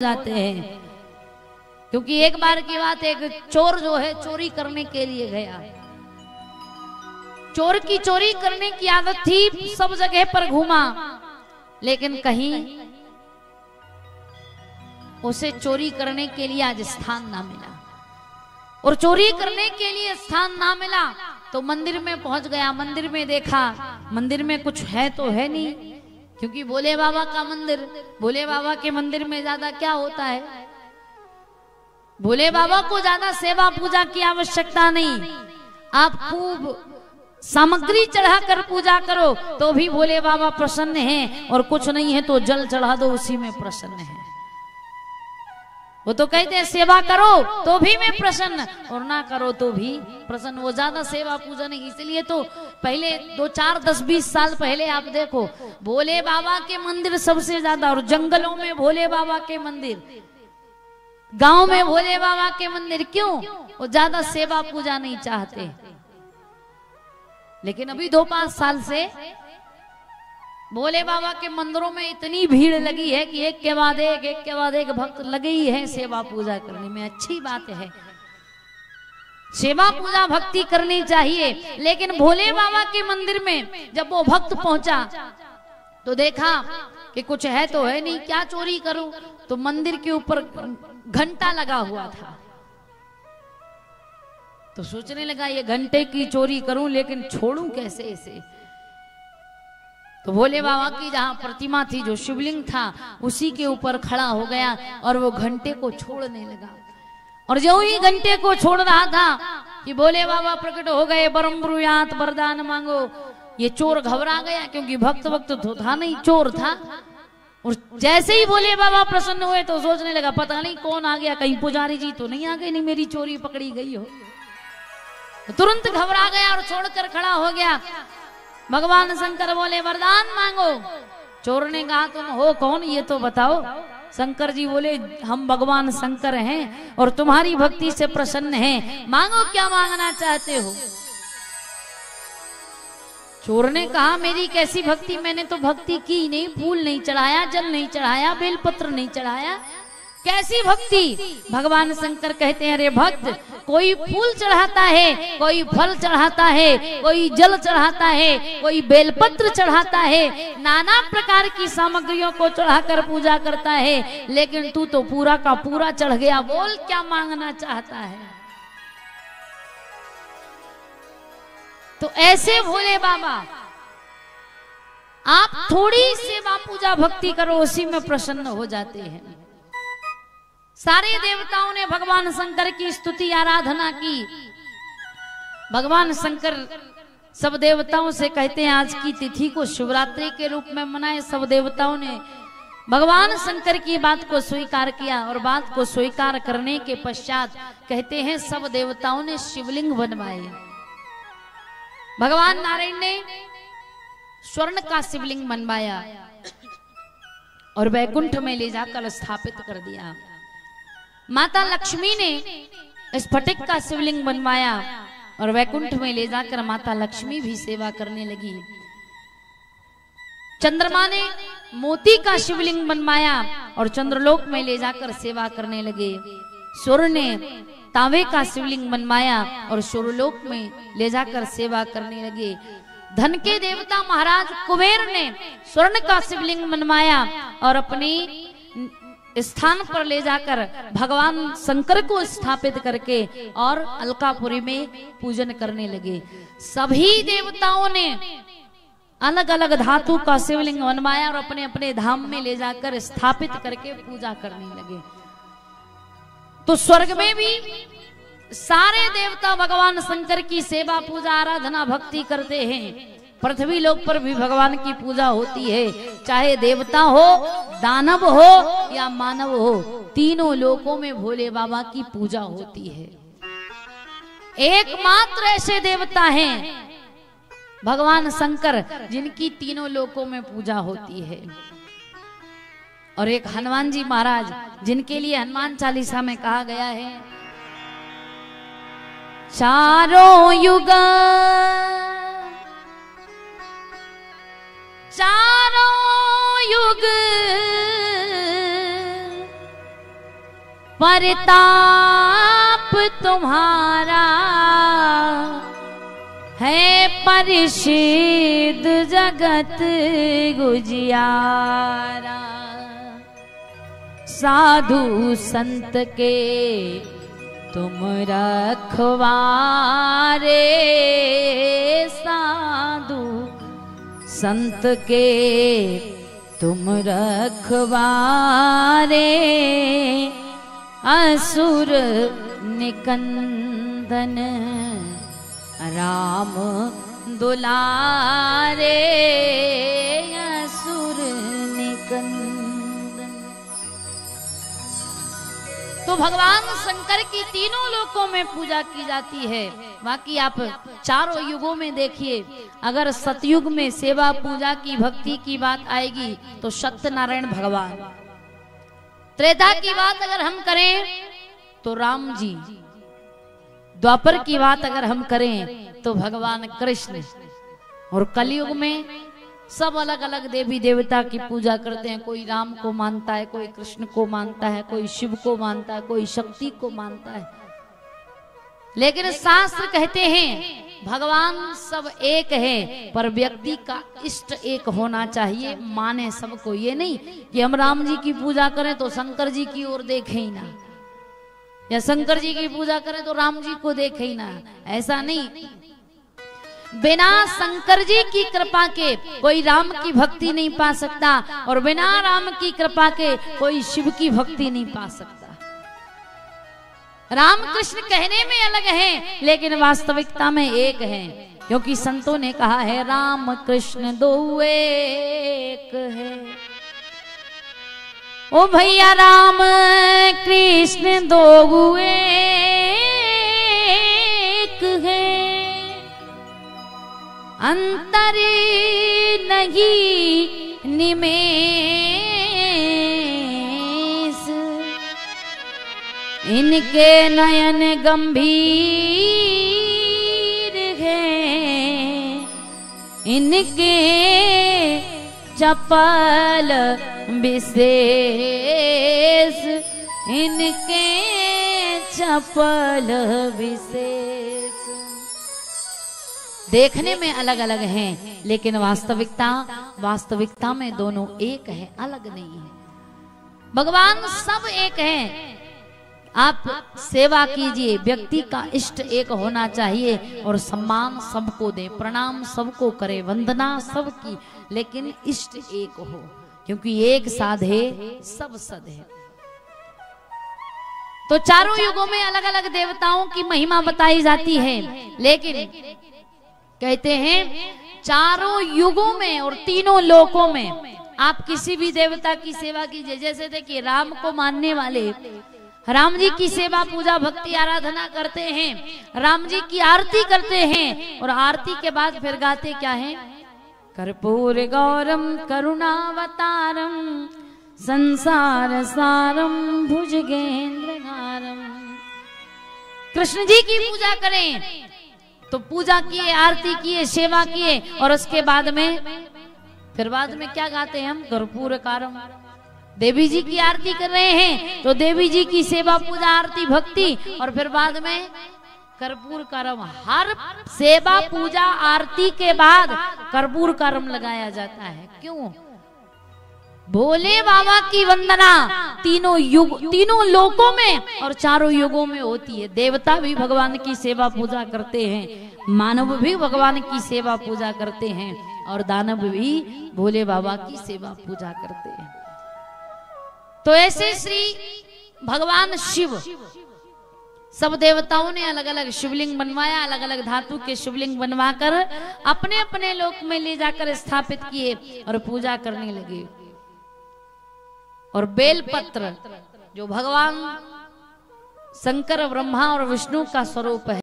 जाते हैं। क्योंकि एक बार की बात, एक चोर जो है चोरी करने के लिए गया। चोर की चोरी करने की आदत थी, सब जगह पर घूमा, लेकिन कहीं उसे चोरी करने के लिए आज स्थान ना मिला। और चोरी करने के लिए स्थान ना मिला तो मंदिर में पहुंच गया। मंदिर में देखा, मंदिर में कुछ है तो है नहीं, क्योंकि भोले बाबा का मंदिर, भोले बाबा के मंदिर में ज्यादा क्या होता है, भोले बाबा को ज्यादा सेवा पूजा की आवश्यकता नहीं। आप खूब सामग्री चढ़ाकर पूजा करो तो भी भोले बाबा प्रसन्न हैं, और कुछ नहीं है तो जल चढ़ा दो, उसी में प्रसन्न है। वो तो कहते हैं सेवा करो तो भी मैं प्रसन्न, और ना करो तो भी प्रसन्न। वो ज्यादा सेवा पूजा नहीं। इसलिए तो पहले 2, 4, 10, 20 साल पहले आप देखो, भोले बाबा के मंदिर सबसे ज्यादा, और जंगलों में भोले बाबा के मंदिर, गांव में भोले बाबा के मंदिर। क्यों? वो ज्यादा सेवा पूजा नहीं चाहते। लेकिन अभी 2-5 साल से भोले बाबा के मंदिरों में इतनी भीड़ लगी है कि एक के बाद एक भक्त लगे ही है सेवा पूजा करने में। अच्छी बात है, सेवा पूजा भक्ति करनी चाहिए। लेकिन भोले बाबा के मंदिर में जब वो भक्त पहुंचा तो देखा कि कुछ है तो है नहीं, क्या चोरी करूं? तो मंदिर के ऊपर घंटा लगा हुआ था। तो सोचने लगा ये घंटे की चोरी करूं, लेकिन छोड़ूं कैसे इसे? तो भोले बाबा की जहां प्रतिमा थी, जो शिवलिंग था, उसी के ऊपर खड़ा हो गया और वो घंटे को छोड़ने लगा। और जो ही घंटे को छोड़ रहा था कि भोले बाबा प्रकट हो गए, बरम ब्रुयात, वरदान मांगो। ये चोर घबरा गया, क्योंकि भक्त वक्त तो था नहीं, चोर था। और जैसे ही भोले बाबा प्रसन्न हुए तो सोचने लगा पता नहीं कौन आ गया, कहीं पुजारी जी तो नहीं आ गए, नहीं मेरी चोरी पकड़ी गई हो। तो तुरंत घबरा गया और छोड़कर खड़ा हो गया। भगवान शंकर बोले वरदान मांगो। चोर ने कहा तुम हो कौन ये तो बताओ। शंकर जी बोले हम भगवान शंकर हैं और तुम्हारी भक्ति से प्रसन्न हैं, मांगो क्या मांगना चाहते हो। चोर ने कहा मेरी कैसी भक्ति, मैंने तो भक्ति की नहीं, फूल नहीं चढ़ाया, जल नहीं चढ़ाया, बेलपत्र नहीं चढ़ाया, कैसी भक्ति। भगवान शंकर कहते हैं अरे भक्त, कोई फूल चढ़ाता है, कोई फल चढ़ाता है, कोई जल चढ़ाता है, कोई बेलपत्र चढ़ाता है, नाना प्रकार की सामग्रियों को चढ़ाकर पूजा करता है, लेकिन तू तो पूरा का पूरा चढ़ गया, बोल क्या मांगना चाहता है। तो ऐसे भोले बाबा, आप थोड़ी सेवा पूजा भक्ति करो, उसी में प्रसन्न हो जाते हैं। सारे देवताओं ने भगवान शंकर की स्तुति आराधना की। भगवान शंकर सब देवताओं से कहते हैं आज की तिथि को शिवरात्रि के रूप में मनाए। सब देवताओं ने भगवान शंकर की बात को स्वीकार किया, और बात को स्वीकार करने के पश्चात कहते हैं सब देवताओं ने शिवलिंग बनवाए। भगवान नारायण ने स्वर्ण का शिवलिंग बनवाया और वैकुंठ में ले जाकर स्थापित कर दिया। माता लक्ष्मी ने स्फटिक का शिवलिंग बनवाया और वैकुंठ में ले जाकर माता लक्ष्मी भी सेवा करने लगी। चंद्रमा ने मोती का शिवलिंग बनवाया और चंद्रलोक में ले जाकर सेवा करने लगे। सूर्य ने तांबे का शिवलिंग बनवाया और सूर्यलोक में ले जाकर सेवा करने लगे। धन के देवता महाराज कुबेर ने स्वर्ण का शिवलिंग बनवाया और अपनी स्थान पर ले जाकर भगवान शंकर को स्थापित करके और अलकापुरी में पूजन करने लगे। सभी देवताओं ने अलग अलग धातु का शिवलिंग बनवाया और अपने अपने धाम में ले जाकर स्थापित करके पूजा करने लगे। तो स्वर्ग में भी सारे देवता भगवान शंकर की सेवा पूजा आराधना भक्ति करते हैं। पृथ्वी लोक पर भी भगवान की पूजा होती है, चाहे देवता हो, दानव हो या मानव हो, तीनों लोकों में भोले बाबा की पूजा होती है। एकमात्र ऐसे देवता हैं भगवान शंकर जिनकी तीनों लोकों में पूजा होती है। और एक हनुमान जी महाराज, जिनके लिए हनुमान चालीसा में कहा गया है चारों युग परताप तुम्हारा है परिषिद जगत गुजियारा। साधु संत के तुम रखवारे, साधु संत के तुम रखवारे, असुर निकंदन राम दुलारे, असुर निकंदन। तो भगवान शंकर की तीनों लोकों में पूजा की जाती है। बाकी आप चारों युगों में देखिए, अगर सतयुग में सेवा पूजा की भक्ति की बात आएगी तो सत्यनारायण भगवान, त्रेता की बात अगर हम करें तो राम जी, द्वापर की बात अगर हम करें तो भगवान कृष्ण, और कलयुग में सब अलग अलग देवी देवता की पूजा करते हैं। कोई राम को मानता है, कोई कृष्ण को मानता है, कोई शिव को मानता है, कोई शक्ति को मानता है। लेकिन शास्त्र कहते हैं भगवान सब एक है, पर व्यक्ति का इष्ट एक होना चाहिए, माने सबको। ये नहीं कि हम राम जी की पूजा करें तो शंकर जी की ओर देखें ही ना, या शंकर जी की पूजा करें तो राम जी को देखें ही ना, ऐसा नहीं। बिना शंकर जी की कृपा के कोई राम की भक्ति नहीं पा सकता, और बिना राम की कृपा के कोई शिव की भक्ति नहीं पा सकता। राम कृष्ण कहने में अलग हैं, लेकिन वास्तविकता में एक हैं, क्योंकि संतों ने कहा है राम कृष्ण दो एक है। ओ भैया राम कृष्ण दो एक है, अंतर नहीं निमेष, इनके नयन गंभीर हैं, इनके चपल विशेष, इनके चपल विशेष। देखने में अलग अलग हैं, लेकिन वास्तविकता में दोनों एक है, अलग नहीं है। भगवान सब एक हैं। आप सेवा कीजिए, व्यक्ति का इष्ट एक होना चाहिए, और सम्मान सबको दे, प्रणाम सबको करे, वंदना सबकी, लेकिन इष्ट एक हो, क्योंकि एक साधे सब सद है। तो चारों युगों में अलग अलग देवताओं की महिमा बताई जाती है, लेकिन कहते हैं चारों युगों में और तीनों लोकों में आप किसी भी देवता की सेवा कीजिए। जैसे देखिए, राम को मानने वाले राम जी की सेवा पूजा भक्ति आराधना करते हैं, राम जी की आरती करते हैं, और आरती के बाद फिर गाते क्या है? कर्पूर गौरम करुणावतारम संसार सारम भुजगेंद्रहारम। कृष्ण जी की पूजा करें तो पूजा किए, आरती किए, सेवा किए, और उसके बाद में क्या गाते हैं हम? कर्पूर कारम। देवी जी की आरती कर रहे हैं तो देवी जी की सेवा पूजा आरती भक्ति, और फिर बाद में कर्पूर कारम। हर सेवा पूजा आरती के बाद कर्पूर कारम लगाया जाता है। क्यों? भोले बाबा की वंदना तीनों लोकों में और चारों युगों में होती है। देवता भी भगवान की सेवा पूजा करते हैं, मानव भी भगवान की सेवा पूजा करते हैं, और दानव भी भोले बाबा की सेवा पूजा करते हैं। तो ऐसे श्री भगवान शिव, सब देवताओं ने अलग अलग शिवलिंग बनवाया, अलग अलग धातु के शिवलिंग बनवाकर अपने अपने लोक में ले जाकर स्थापित किए और पूजा करने लगे। और बेलपत्र जो भगवान शंकर, ब्रह्मा और विष्णु का स्वरूप है,